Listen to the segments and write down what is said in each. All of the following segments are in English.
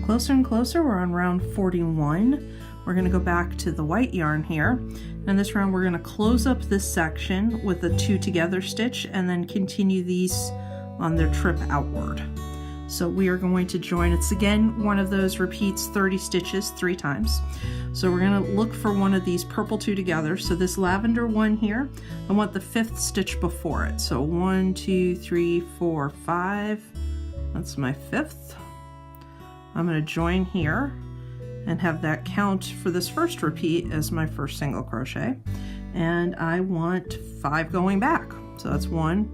closer and closer. We're on round 41. We're going to go back to the white yarn here, and this round we're going to close up this section with a 2 together stitch and then continue these on their trip outward. So we are going to join, it's again one of those repeats 30 stitches 3 times. So we're going to look for one of these purple 2 together. So this lavender one here, I want the 5th stitch before it. So 1, 2, 3, 4, 5. That's my 5th. I'm going to join here and have that count for this first repeat as my first single crochet. And I want 5 going back. So that's 1,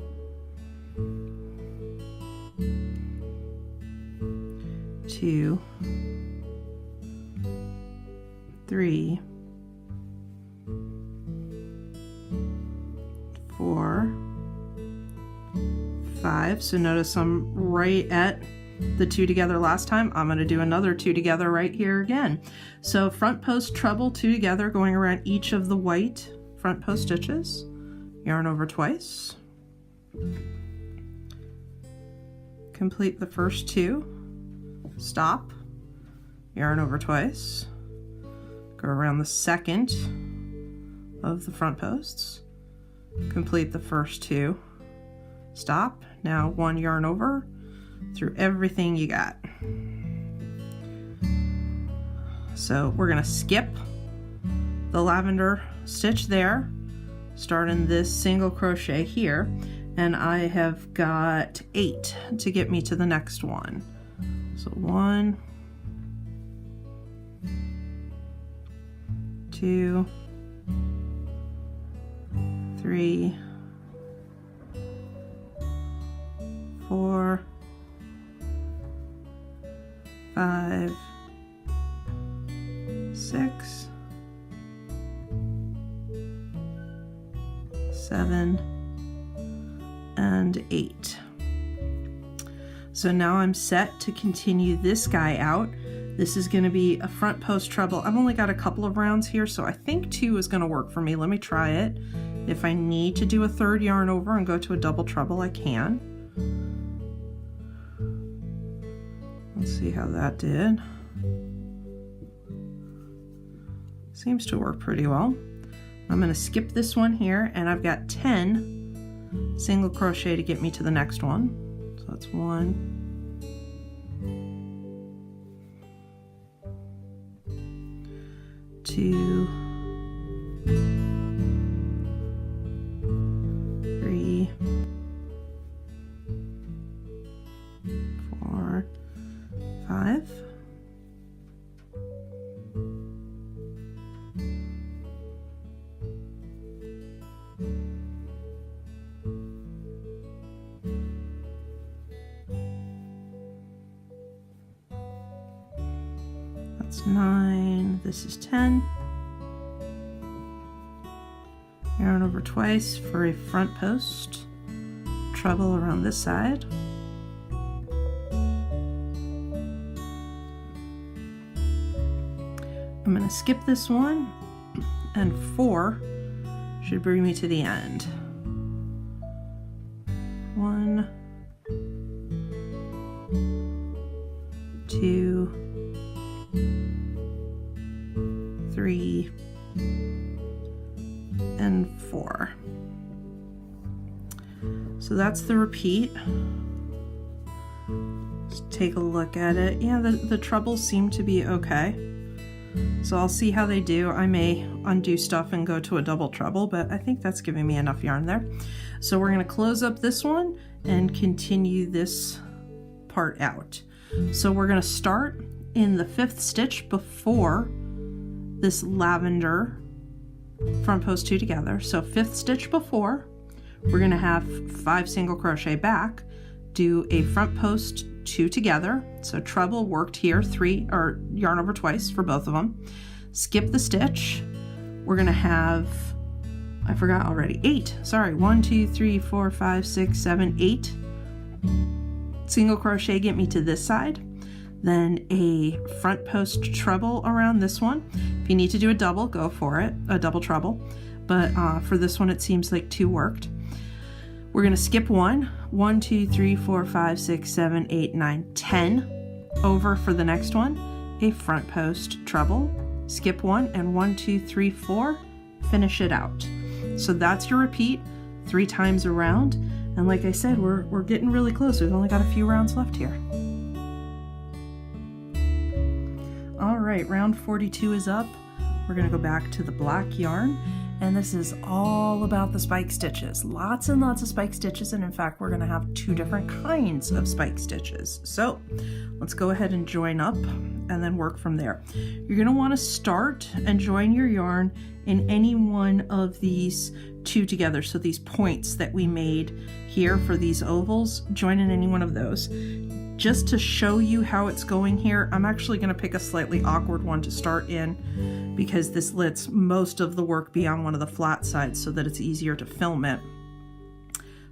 2, 3, 4, 5. So notice I'm right at the 2 together last time. I'm going to do another 2 together right here again. So front post treble 2 together going around each of the white front post stitches, yarn over twice, complete the first 2, stop, yarn over twice, go around the second of the front posts, complete the first 2, stop, now 1 yarn over through everything you got. So we're going to skip the lavender stitch there, starting this single crochet here, and I have got 8 to get me to the next one. So 1, 2, 3, 4, 5, 6, 7, and 8. So now I'm set to continue this guy out. This is going to be a front post treble. I've only got a couple of rounds here, so I think 2 is going to work for me. Let me try it. If I need to do a 3rd yarn over and go to a double treble, I can. Let's see how that did. Seems to work pretty well. I'm going to skip this one here, and I've got 10 single crochet to get me to the next one. So that's 1, 2, 3, 4, 5. That's 9. This is 10. Yarn over twice for a front post treble around this side. I'm going to skip this one, and 4 should bring me to the end. 1, 2, 3, and 4. So that's the repeat. Let's take a look at it. Yeah, the trebles seem to be okay. So I'll see how they do. I may undo stuff and go to a double treble, but I think that's giving me enough yarn there. So we're going to close up this one and continue this part out. So we're going to start in the 5th stitch before this lavender front post 2 together. So 5th stitch before, we're going to have 5 single crochet back, do a front post 2 together, so treble worked here, 3 or yarn over twice for both of them, skip the stitch. We're going to have, I forgot already, 8, sorry, 1, 2, 3, 4, 5, 6, 7, 8 single crochet get me to this side, then a front post treble around this one. If you need to do a double, go for it, a double treble, but for this one it seems like 2 worked. We're going to skip 1, 1, 2, 3, 4, 5, 6, 7, 8, 9, 10 over for the next one, a front post treble, skip 1, and 1, 2, 3, 4, finish it out. So that's your repeat 3 times around. And like I said, we're getting really close. We've only got a few rounds left here. All right, round 42 is up. We're gonna go back to the black yarn, and this is all about the spike stitches. Lots and lots of spike stitches, and in fact, we're gonna have 2 different kinds of spike stitches. So let's go ahead and join up and then work from there. You're gonna wanna start and join your yarn in any one of these 2 together. So these points that we made here for these ovals, join in any one of those. Just to show you how it's going here, I'm actually going to pick a slightly awkward one to start in because this lets most of the work be on one of the flat sides so that it's easier to film it.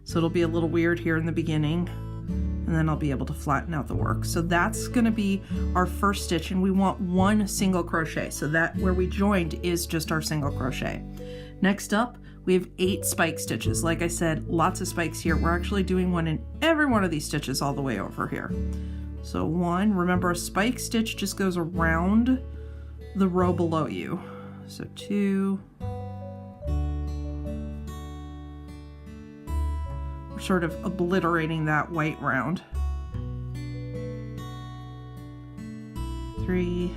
So it'll be a little weird here in the beginning, and then I'll be able to flatten out the work. So that's going to be our first stitch, and we want 1 single crochet. So that where we joined is just our single crochet. Next up, we have 8 spike stitches. Like I said, lots of spikes here. We're actually doing 1 in every one of these stitches all the way over here. So 1, remember a spike stitch just goes around the row below you. So 2, we're sort of obliterating that white round. 3,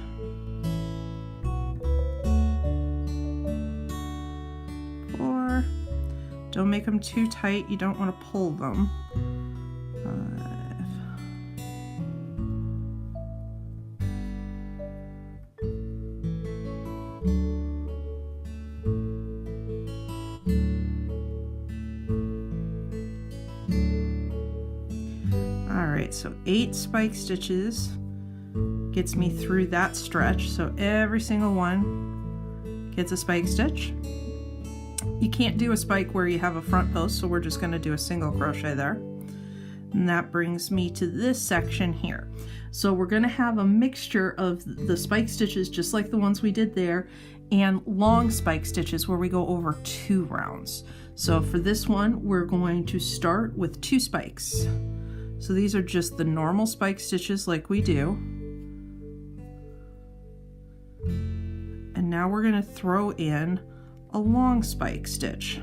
4, don't make them too tight, you don't want to pull them. 5, all right, so 8 spike stitches gets me through that stretch. So every single one gets a spike stitch. You can't do a spike where you have a front post, so we're just going to do a single crochet there. And that brings me to this section here. So we're going to have a mixture of the spike stitches, just like the ones we did there, and long spike stitches where we go over 2 rounds. So for this one, we're going to start with 2 spikes. So these are just the normal spike stitches like we do. And now we're going to throw in a long spike stitch,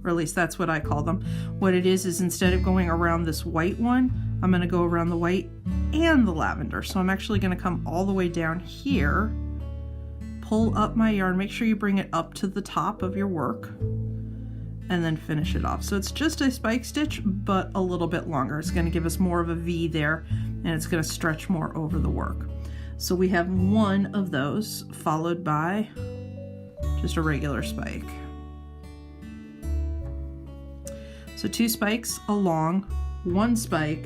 or at least that's what I call them. What it is instead of going around this white one, I'm going to go around the white and the lavender. So I'm actually going to come all the way down here, pull up my yarn, make sure you bring it up to the top of your work, and then finish it off. So it's just a spike stitch, but a little bit longer. It's going to give us more of a V there, and it's going to stretch more over the work. So we have 1 of those followed by just a regular spike. So 2 spikes, a long, 1 spike,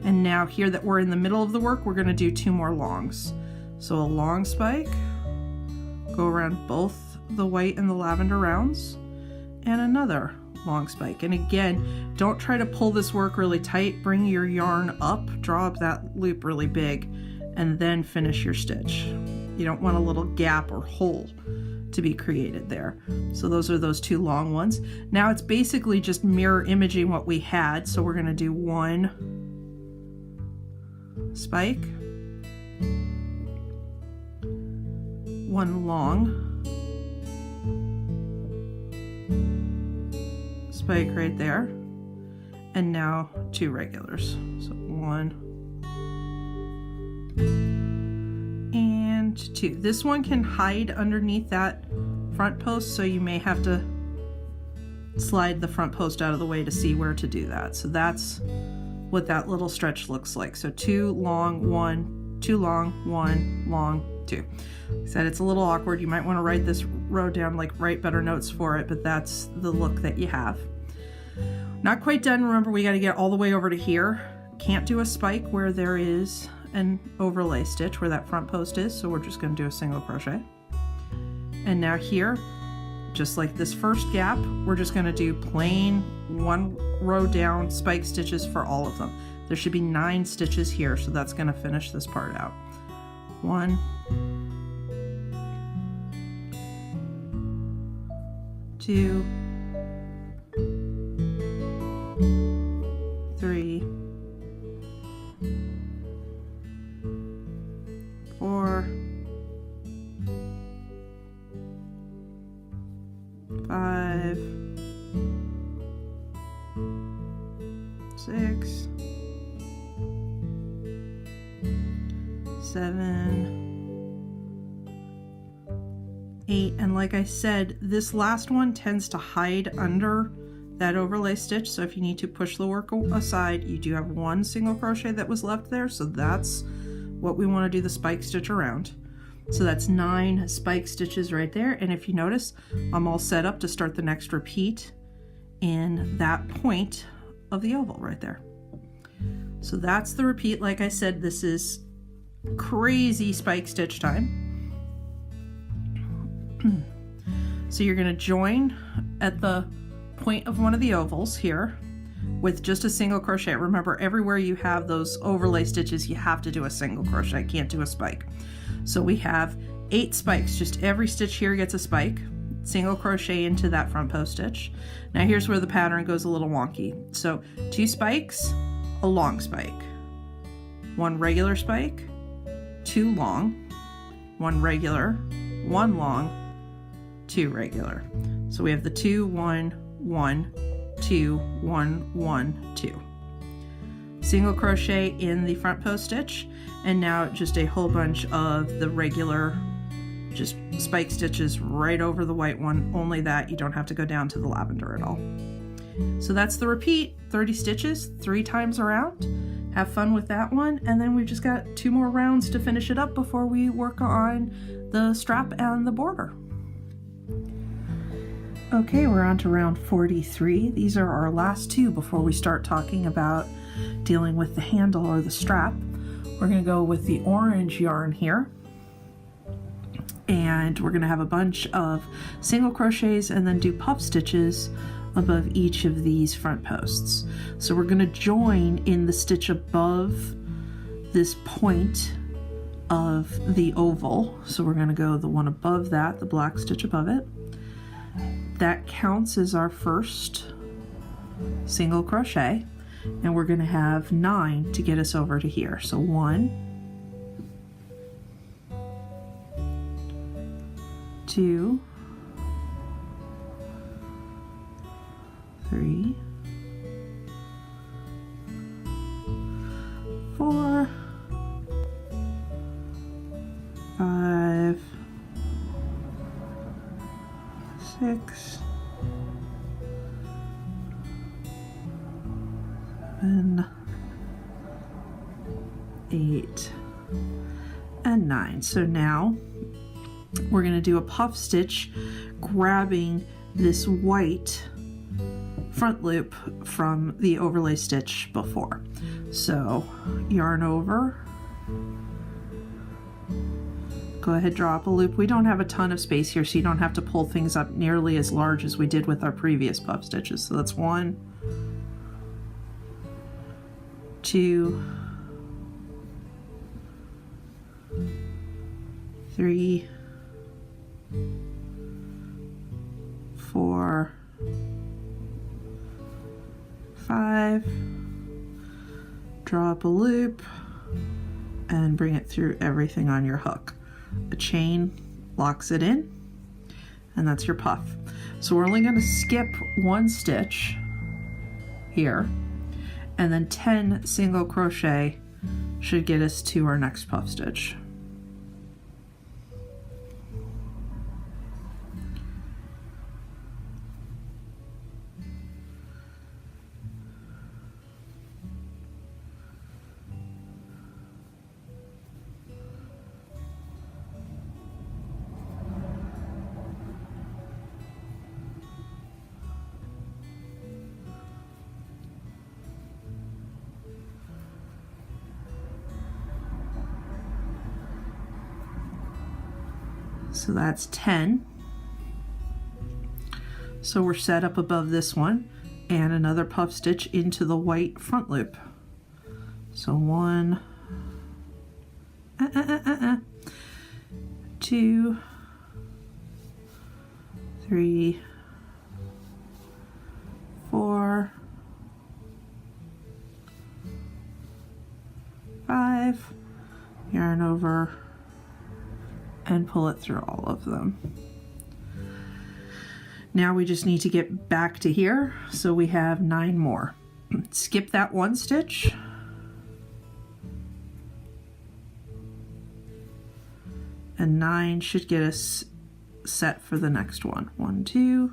and now here that we're in the middle of the work, we're going to do 2 more longs. So a long spike, go around both the white and the lavender rounds, and another long spike. And again, don't try to pull this work really tight. Bring your yarn up, draw up that loop really big, and then finish your stitch. You don't want a little gap or hole to be created there. So those are those 2 long ones. Now it's basically just mirror imaging what we had. So we're going to do 1 spike, 1 long spike right there, and now 2 regulars. So 1 and 2. This one can hide underneath that front post, so you may have to slide the front post out of the way to see where to do that. So that's what that little stretch looks like. So 2 long, 1, 2 long, 1 long, 2. Like I said, it's a little awkward. You might want to write this row down, like write better notes for it, but that's the look that you have. Not quite done. Remember, we got to get all the way over to here. Can't do a spike where there is an overlay stitch where that front post is, so we're just going to do a single crochet. And now here, just like this first gap, we're just going to do plain 1 row down spike stitches for all of them. There should be 9 stitches here, so that's going to finish this part out. 1, 2, 3, 7, 8, and like I said, this last one tends to hide under that overlay stitch, so if you need to push the work aside, you do have one single crochet that was left there, so that's what we want to do the spike stitch around. So that's 9 spike stitches right there, and if you notice, I'm all set up to start the next repeat in that point of the oval right there. So that's the repeat. Like I said, this is crazy spike stitch time. So you're going to join at the point of one of the ovals here with just a single crochet. Remember, everywhere you have those overlay stitches, you have to do a single crochet, can't do a spike. So we have 8 spikes, just every stitch here gets a spike, single crochet into that front post stitch. Now here's where the pattern goes a little wonky. So 2 spikes, a long spike, 1 regular spike, 2 long, 1 regular, 1 long, 2 regular. So we have the 2, 1, 1, 2, 1, 1, 2. Single crochet in the front post stitch, and now just a whole bunch of the regular just spike stitches right over the white one, only that you don't have to go down to the lavender at all. So that's the repeat, 30 stitches 3 times around. Have fun with that one, and then we've just got 2 more rounds to finish it up before we work on the strap and the border. Okay, we're on to round 43. These are our last 2 before we start talking about dealing with the handle or the strap. We're going to go with the orange yarn here, and we're going to have a bunch of single crochets and then do puff stitches above each of these front posts. So we're going to join in the stitch above this point of the oval. So we're going to go the one above that, the black stitch above it. That counts as our first single crochet, and we're going to have 9 to get us over to here. So 1, 2, 3, 4, 5, 6, 7, 8, and 9. So now we're going to do a puff stitch grabbing this white front loop from the overlay stitch before. So yarn over, go ahead, draw up a loop. We don't have a ton of space here, so you don't have to pull things up nearly as large as we did with our previous puff stitches. So that's 1, 2, 3, 4, 5, draw up a loop, and bring it through everything on your hook. A chain locks it in, and that's your puff. So we're only going to skip 1 stitch here, and then 10 single crochet should get us to our next puff stitch. So that's 10. So we're set up above this one, and another puff stitch into the white front loop. So 1, 2, 3, 4, 5, yarn over, and pull it through all of them. Now we just need to get back to here, so we have 9 more. Skip that 1 stitch, And 9 should get us set for the next one. 1, 2,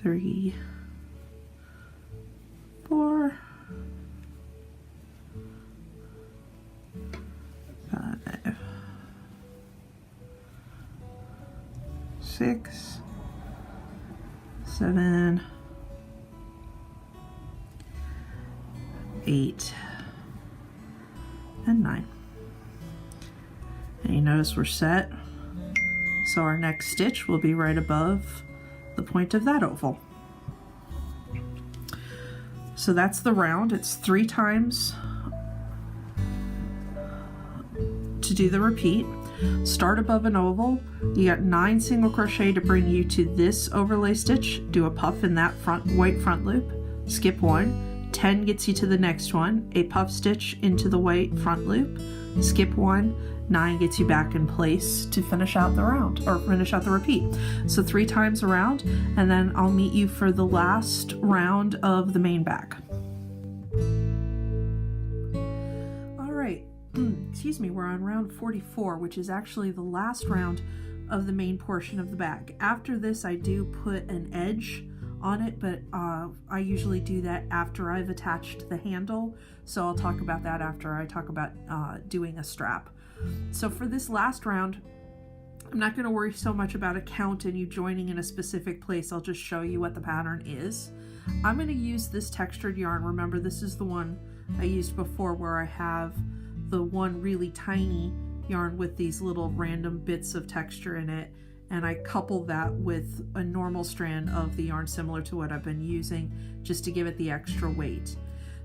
3, 4, 5, 6, 7, 8, and 9. And you notice we're set. So our next stitch will be right above the point of that oval. So that's the round. It's 3 times to do the repeat. Start above an oval. You got 9 single crochet to bring you to this overlay stitch. Do a puff in that white front loop. Skip 1. 10 gets you to the next one. A puff stitch into the white front loop. Skip 1. 9 gets you back in place to finish out the round, or finish out the repeat. So 3 times around, and then I'll meet you for the last round of the main bag. All right, excuse me, we're on round 44, which is actually the last round of the main portion of the bag. After this, I do put an edge on it, but I usually do that after I've attached the handle. So I'll talk about that after I talk about doing a strap. So for this last round, I'm not going to worry so much about a count and you joining in a specific place. I'll just show you what the pattern is. I'm going to use this textured yarn. Remember, this is the one I used before where I have the one really tiny yarn with these little random bits of texture in it. And I couple that with a normal strand of the yarn similar to what I've been using just to give it the extra weight.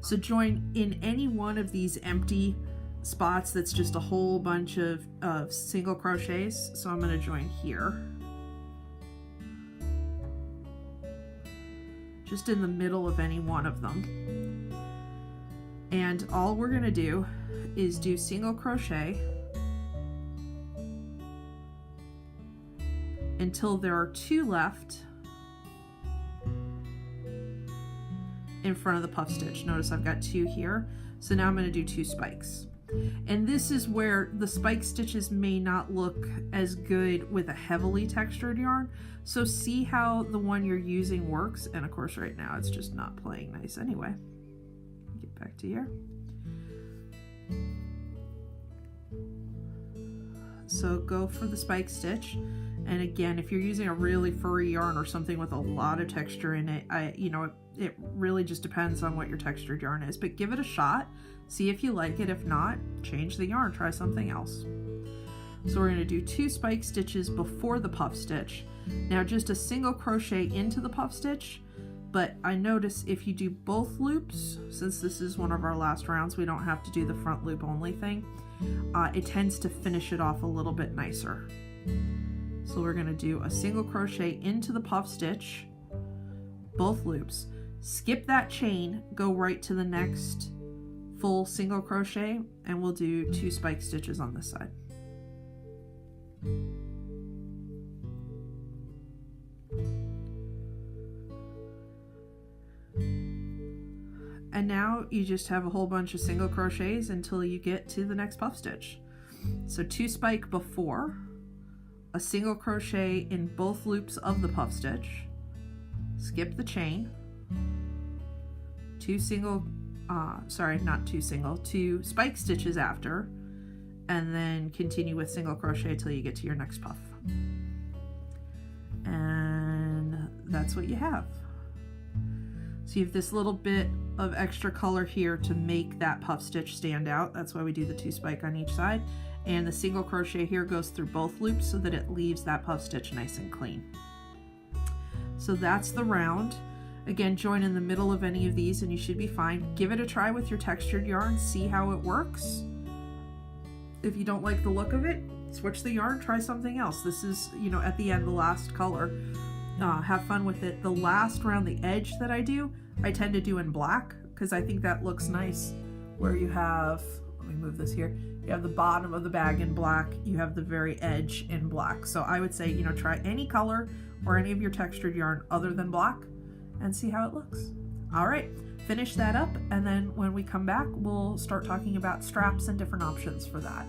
So join in any one of these empty spots that's just a whole bunch of single crochets. So I'm going to join here, just in the middle of any one of them. And all we're going to do is do single crochet until there are 2 left in front of the puff stitch. Notice I've got 2 here. So now I'm going to do 2 spikes. And this is where the spike stitches may not look as good with a heavily textured yarn. So see how the one you're using works. And of course right now it's just not playing nice anyway. Get back to here. So go for the spike stitch. And again, if you're using a really furry yarn or something with a lot of texture in it, it really just depends on what your textured yarn is, but give it a shot. See if you like it. If not, change the yarn, try something else. So we're going to do 2 spike stitches before the puff stitch. Now just a single crochet into the puff stitch, but I notice if you do both loops, since this is one of our last rounds, we don't have to do the front loop only thing. It tends to finish it off a little bit nicer. So we're going to do a single crochet into the puff stitch, both loops, skip that chain, go right to the next full single crochet, and we'll do 2 spike stitches on this side. And now you just have a whole bunch of single crochets until you get to the next puff stitch. So 2 spike before, a single crochet in both loops of the puff stitch, skip the chain, 2 spike stitches after, and then continue with single crochet till you get to your next puff. And that's what you have. So you have this little bit of extra color here to make that puff stitch stand out. That's why we do the 2 spike on each side. And the single crochet here goes through both loops so that it leaves that puff stitch nice and clean. So that's the round. Again, join in the middle of any of these and you should be fine. Give it a try with your textured yarn, see how it works. If you don't like the look of it, switch the yarn, try something else. This is, at the end, the last color. Have fun with it. The last round, the edge that I do, I tend to do in black because I think that looks nice, where you have, let me move this here, you have the bottom of the bag in black, you have the very edge in black. So I would say, try any color or any of your textured yarn other than black and see how it looks. All right, finish that up, and then when we come back, we'll start talking about straps and different options for that.